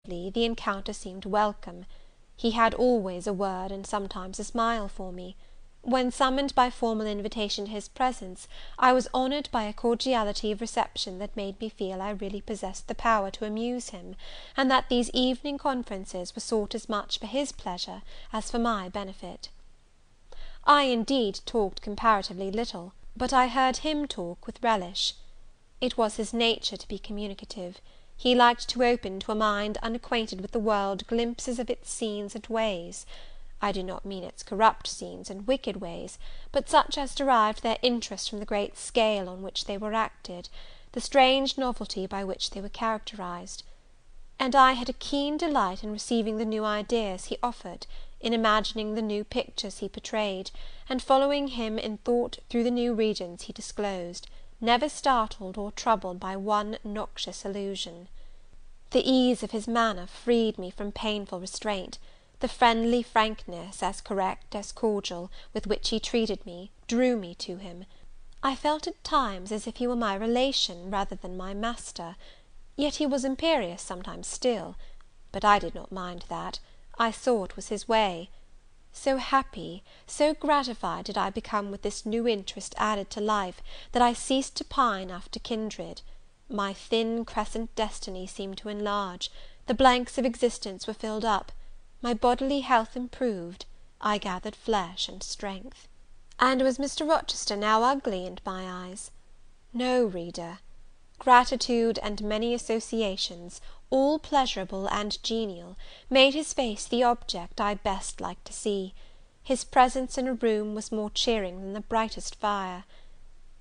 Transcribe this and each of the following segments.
the encounter seemed welcome. He had always a word and sometimes a smile for me. When summoned by formal invitation to his presence, I was honoured by a cordiality of reception that made me feel I really possessed the power to amuse him, and that these evening conferences were sought as much for his pleasure as for my benefit. I, indeed, talked comparatively little, but I heard him talk with relish. It was his nature to be communicative. He liked to open to a mind unacquainted with the world glimpses of its scenes and ways. I do not mean its corrupt scenes and wicked ways, but such as derived their interest from the great scale on which they were acted, the strange novelty by which they were characterized. And I had a keen delight in receiving the new ideas he offered, in imagining the new pictures he portrayed, and following him in thought through the new regions he disclosed, never startled or troubled by one noxious illusion. The ease of his manner freed me from painful restraint. The friendly frankness, as correct as cordial, with which he treated me, drew me to him. I felt at times as if he were my relation rather than my master. Yet he was imperious sometimes still; but I did not mind that. I saw it was his way. So happy, so gratified did I become with this new interest added to life, that I ceased to pine after kindred. My thin crescent destiny seemed to enlarge, the blanks of existence were filled up, my bodily health improved, I gathered flesh and strength. And was Mr. Rochester now ugly in my eyes? No, reader. Gratitude and many associations, all pleasurable and genial, made his face the object I best liked to see. His presence in a room was more cheering than the brightest fire.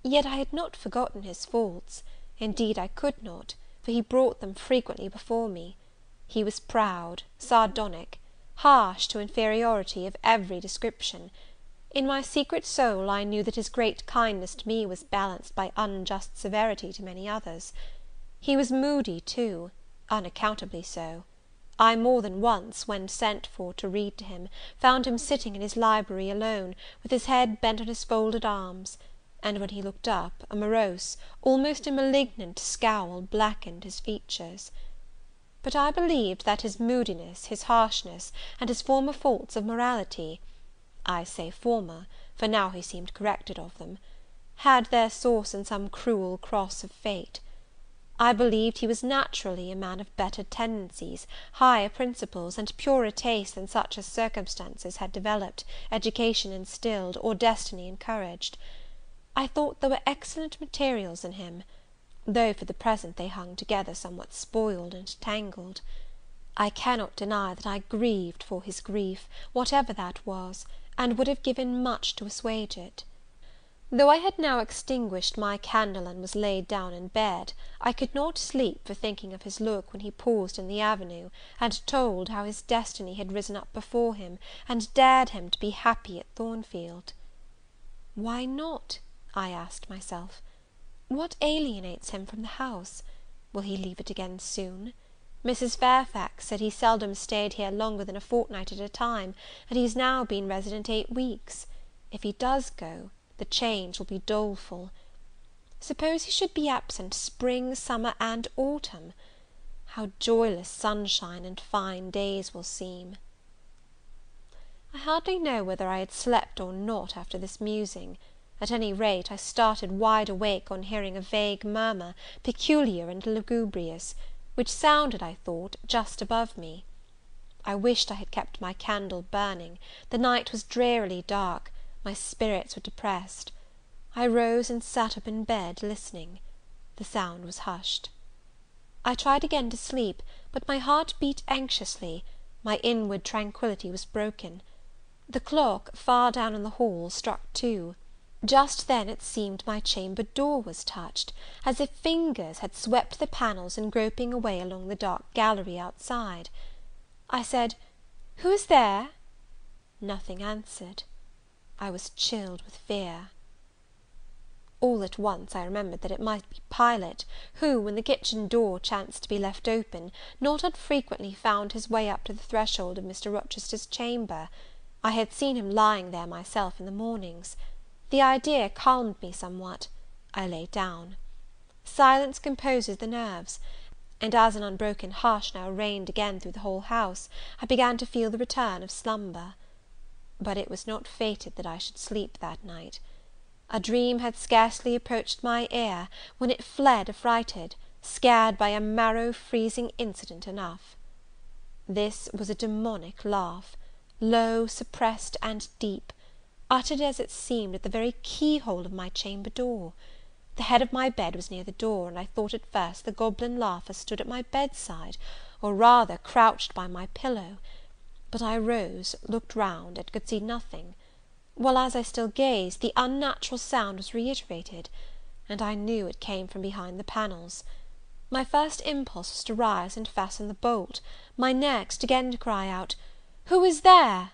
Yet I had not forgotten his faults; indeed I could not, for he brought them frequently before me. He was proud, sardonic, harsh to inferiority of every description. In my secret soul I knew that his great kindness to me was balanced by unjust severity to many others. He was moody too, unaccountably so. I more than once, when sent for to read to him, found him sitting in his library alone, with his head bent on his folded arms; and when he looked up, a morose, almost a malignant scowl blackened his features. But I believed that his moodiness, his harshness, and his former faults of morality, I say former, for now he seemed corrected of them, had their source in some cruel cross of fate. I believed he was naturally a man of better tendencies, higher principles, and purer taste than such as circumstances had developed, education instilled, or destiny encouraged. I thought there were excellent materials in him, though for the present they hung together somewhat spoiled and tangled. I cannot deny that I grieved for his grief, whatever that was, and would have given much to assuage it. Though I had now extinguished my candle and was laid down in bed, I could not sleep for thinking of his look when he paused in the avenue, and told how his destiny had risen up before him, and dared him to be happy at Thornfield. Why not? I asked myself. What alienates him from the house? Will he leave it again soon? Mrs. Fairfax said he seldom stayed here longer than a fortnight at a time, and he has now been resident 8 weeks. If he does go, the change will be doleful. Suppose he should be absent spring, summer, and autumn, how joyless sunshine and fine days will seem! I hardly know whether I had slept or not after this musing. At any rate, I started wide awake on hearing a vague murmur, peculiar and lugubrious, which sounded, I thought, just above me. I wished I had kept my candle burning. The night was drearily dark, my spirits were depressed. I rose and sat up in bed, listening. The sound was hushed. I tried again to sleep, but my heart beat anxiously, my inward tranquillity was broken. The clock, far down in the hall, struck 2. Just then it seemed my chamber door was touched, as if fingers had swept the panels in groping away along the dark gallery outside. I said, "Who is there?" Nothing answered. I was chilled with fear. All at once I remembered that it might be Pilot, who, when the kitchen door chanced to be left open, not unfrequently found his way up to the threshold of Mr. Rochester's chamber. I had seen him lying there myself in the mornings. The idea calmed me somewhat. I lay down. Silence composes the nerves, and as an unbroken hush now reigned again through the whole house, I began to feel the return of slumber. But it was not fated that I should sleep that night. A dream had scarcely approached my ear, when it fled affrighted, scared by a marrow-freezing incident enough. This was a demonic laugh, low, suppressed, and deep, uttered as it seemed at the very keyhole of my chamber door. The head of my bed was near the door, and I thought at first the goblin laugher stood at my bedside, or rather crouched by my pillow; but I rose, looked round, and could see nothing; while, as I still gazed, the unnatural sound was reiterated, and I knew it came from behind the panels. My first impulse was to rise and fasten the bolt; my next, again to cry out, "Who is there?"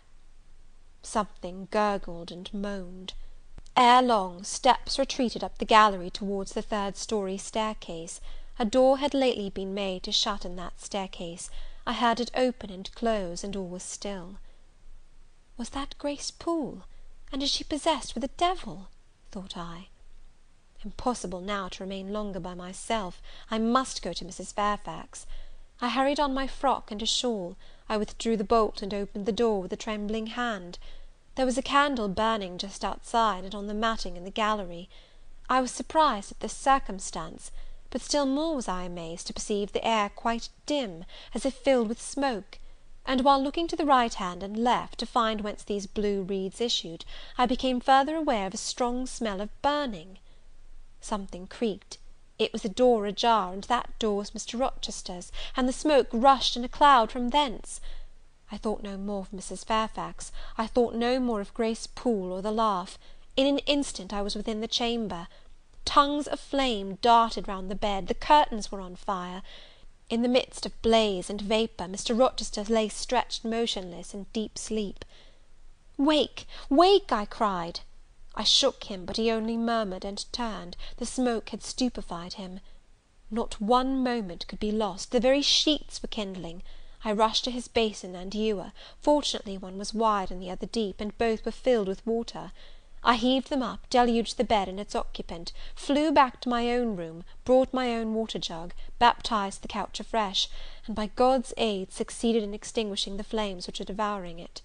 Something gurgled and moaned. Ere long, steps retreated up the gallery towards the third-story staircase. A door had lately been made to shut in that staircase. I heard it open and close, and all was still. Was that Grace Poole? And is she possessed with a devil? thought I. Impossible now to remain longer by myself. I must go to Mrs. Fairfax. I hurried on my frock and a shawl. I withdrew the bolt and opened the door with a trembling hand. There was a candle burning just outside, and on the matting in the gallery. I was surprised at this circumstance, but still more was I amazed to perceive the air quite dim, as if filled with smoke; and while looking to the right hand and left, to find whence these blue wreaths issued, I became further aware of a strong smell of burning. Something creaked. It was a door ajar, and that door was Mr. Rochester's, and the smoke rushed in a cloud from thence. I thought no more of Mrs. Fairfax, I thought no more of Grace Poole or the laugh. In an instant I was within the chamber. Tongues of flame darted round the bed, the curtains were on fire. In the midst of blaze and vapour, Mr. Rochester lay stretched motionless in deep sleep. "Wake, wake!" I cried. I shook him, but he only murmured and turned; the smoke had stupefied him. Not one moment could be lost, the very sheets were kindling. I rushed to his basin and ewer; fortunately one was wide and the other deep, and both were filled with water. I heaved them up, deluged the bed and its occupant, flew back to my own room, brought my own water jug, baptized the couch afresh, and by God's aid succeeded in extinguishing the flames which were devouring it.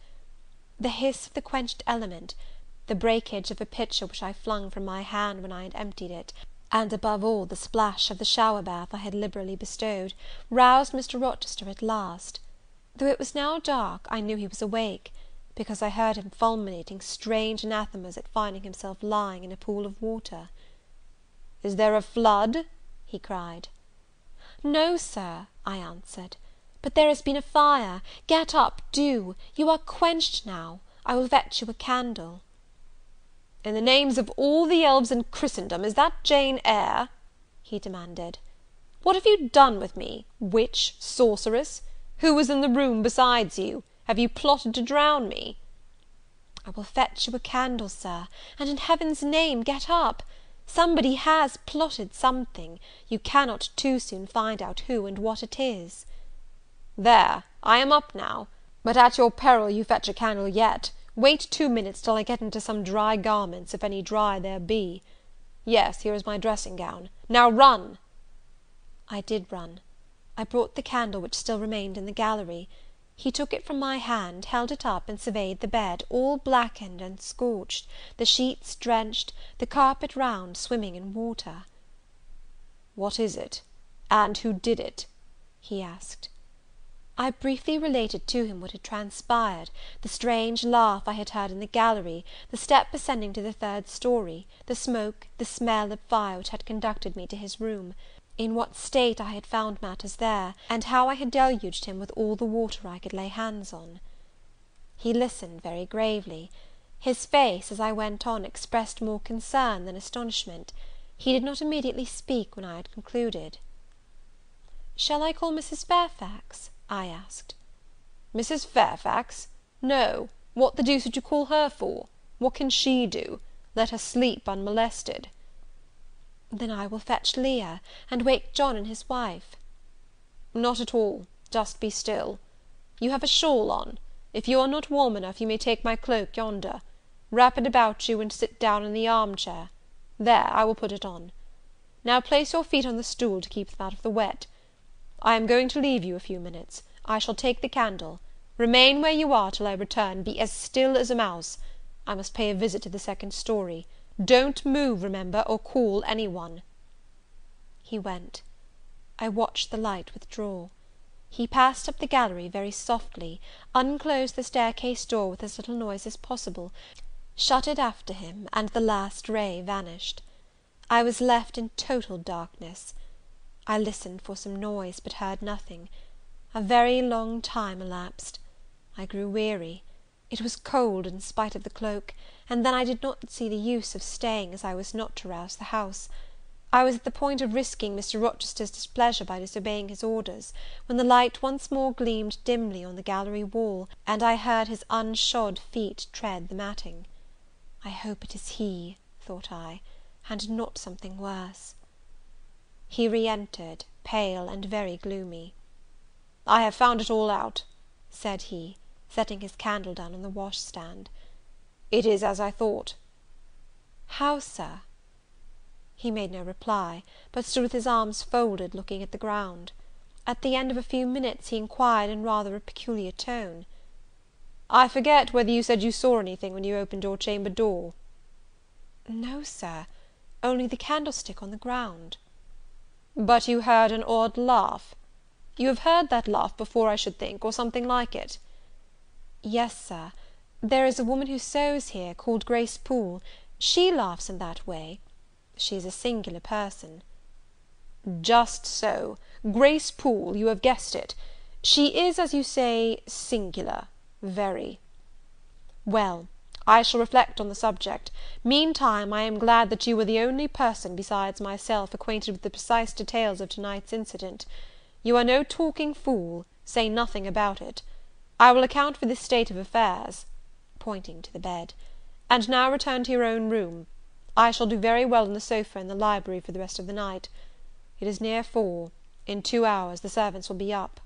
The hiss of the quenched element, the breakage of a pitcher which I flung from my hand when I had emptied it, and above all the splash of the shower bath I had liberally bestowed, roused Mr. Rochester at last. Though it was now dark, I knew he was awake, because I heard him fulminating strange anathemas at finding himself lying in a pool of water. "Is there a flood?" he cried. "No, Sir," I answered, "but there has been a fire. Get up, do! You are quenched now. I will fetch you a candle." "In the names of all the elves in Christendom, is that Jane Eyre?" he demanded. "What have you done with me? Witch, sorceress? Who was in the room besides you? Have you plotted to drown me?" "I will fetch you a candle, Sir, and in Heaven's name get up! Somebody has plotted something; you cannot too soon find out who and what it is." "There, I am up now; but at your peril you fetch a candle yet. Wait 2 minutes till I get into some dry garments, if any dry there be. Yes, here is my dressing gown. Now run!" I did run. I brought the candle which still remained in the gallery. He took it from my hand, held it up, and surveyed the bed, all blackened and scorched, the sheets drenched, the carpet round swimming in water. "What is it? And who did it?" he asked. I briefly related to him what had transpired, the strange laugh I had heard in the gallery, the step ascending to the third story, the smoke, the smell of fire which had conducted me to his room, in what state I had found matters there, and how I had deluged him with all the water I could lay hands on. He listened very gravely. His face, as I went on, expressed more concern than astonishment. He did not immediately speak when I had concluded. "Shall I call Mrs. Fairfax?" I asked. "Mrs. Fairfax? No, what the deuce would you call her for? What can she do? Let her sleep unmolested." "Then I will fetch Leah, and wake John and his wife." "Not at all, just be still. You have a shawl on. If you are not warm enough, you may take my cloak yonder. Wrap it about you, and sit down in the arm-chair. There, I will put it on. Now place your feet on the stool to keep them out of the wet. I am going to leave you a few minutes. I shall take the candle. Remain where you are till I return. Be as still as a mouse. I must pay a visit to the second story. Don't move, remember, or call any one." He went. I watched the light withdraw. He passed up the gallery very softly, unclosed the staircase door with as little noise as possible, shut it after him, and the last ray vanished. I was left in total darkness. I listened for some noise, but heard nothing. A very long time elapsed. I grew weary. It was cold in spite of the cloak, and then I did not see the use of staying, as I was not to rouse the house. I was at the point of risking Mr. Rochester's displeasure by disobeying his orders, when the light once more gleamed dimly on the gallery wall, and I heard his unshod feet tread the matting. I hope it is he, thought I, and not something worse. He re-entered, pale and very gloomy. "I have found it all out," said he, setting his candle down on the washstand. "It is as I thought." "How, Sir?" He made no reply, but stood with his arms folded, looking at the ground. At the end of a few minutes, he inquired, in rather a peculiar tone, "I forget whether you said you saw anything when you opened your chamber door?" "No, Sir, only the candlestick on the ground." "But you heard an odd laugh? You have heard that laugh before, I should think, or something like it?" "Yes, Sir, there is a woman who sews here, called Grace Poole. She laughs in that way. She is a singular person." "Just so, Grace Poole, you have guessed it. She is, as you say, singular, very. Well, I shall reflect on the subject. Meantime, I am glad that you are the only person besides myself acquainted with the precise details of to-night's incident. You are no talking fool. Say nothing about it. I will account for this state of affairs," pointing to the bed, "and now return to your own room. I shall do very well on the sofa in the library for the rest of the night. It is near 4. In 2 hours the servants will be up."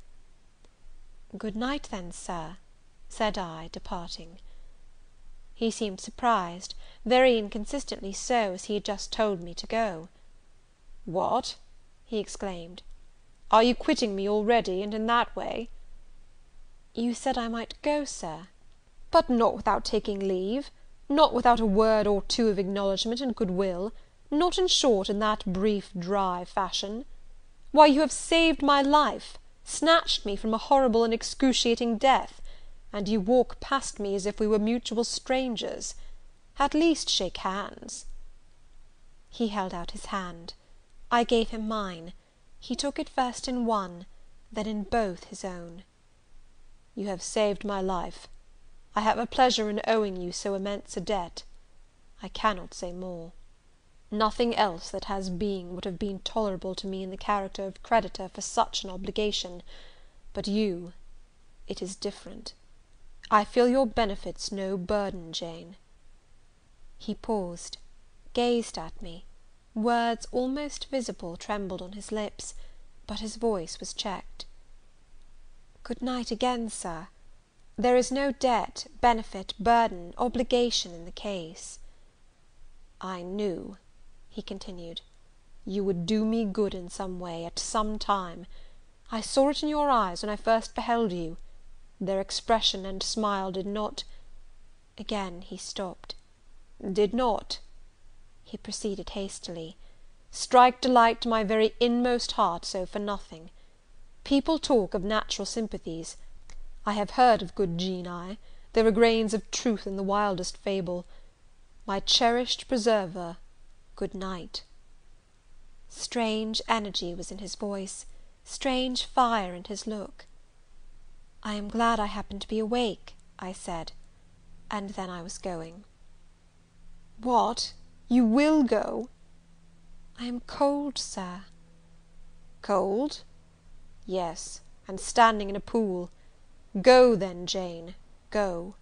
"Good night, then, Sir," said I, departing. He seemed surprised, very inconsistently so, as he had just told me to go. "What!" he exclaimed, "are you quitting me already, and in that way?" "You said I might go, Sir." "But not without taking leave? Not without a word or two of acknowledgment and good will? Not, in short, in that brief, dry fashion? Why, you have saved my life, snatched me from a horrible and excruciating death, and you walk past me as if we were mutual strangers. At least shake hands." He held out his hand. I gave him mine. He took it first in one, then in both his own. "You have saved my life. I have a pleasure in owing you so immense a debt. I cannot say more. Nothing else that has being would have been tolerable to me in the character of creditor for such an obligation; but you, it is different. I feel your benefits no burden, Jane." He paused, gazed at me, words almost visible trembled on his lips, but his voice was checked. "Good night again, Sir. There is no debt, benefit, burden, obligation in the case." "I knew," he continued, "you would do me good in some way, at some time. I saw it in your eyes when I first beheld you. Their expression and smile did not—" Again he stopped. "Did not," he proceeded hastily, "strike delight to my very inmost heart so for nothing. People talk of natural sympathies. I have heard of good genii. There are grains of truth in the wildest fable. My cherished preserver, good night." Strange energy was in his voice, strange fire in his look. "I am glad I happened to be awake," I said, and then I was going. "What! You will go?" "I am cold, Sir." "Cold? Yes, and standing in a pool. Go, then, Jane, go."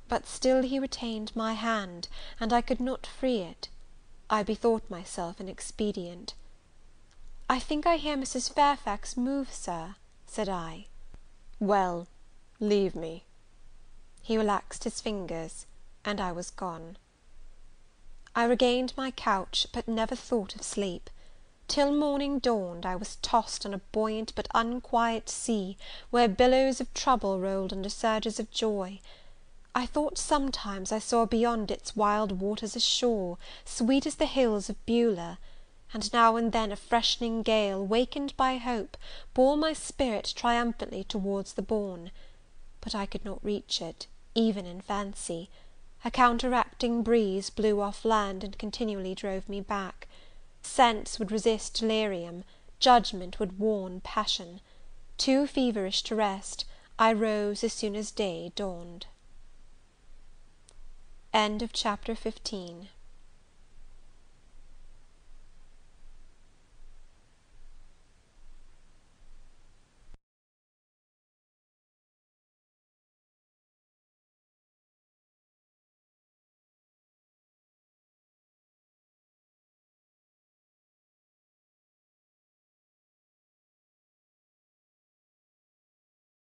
But still he retained my hand, and I could not free it. I bethought myself inexpedient. "I think I hear Mrs. Fairfax move, Sir," said I. "Well, leave me." He relaxed his fingers, and I was gone. I regained my couch, but never thought of sleep. Till morning dawned, I was tossed on a buoyant but unquiet sea, where billows of trouble rolled under surges of joy. I thought sometimes I saw beyond its wild waters a shore, sweet as the hills of Beulah; and now and then a freshening gale, wakened by hope, bore my spirit triumphantly towards the bourne. But I could not reach it, even in fancy. A counteracting breeze blew off land, and continually drove me back. Sense would resist delirium, judgment would warn passion. Too feverish to rest, I rose as soon as day dawned. Chapter XV.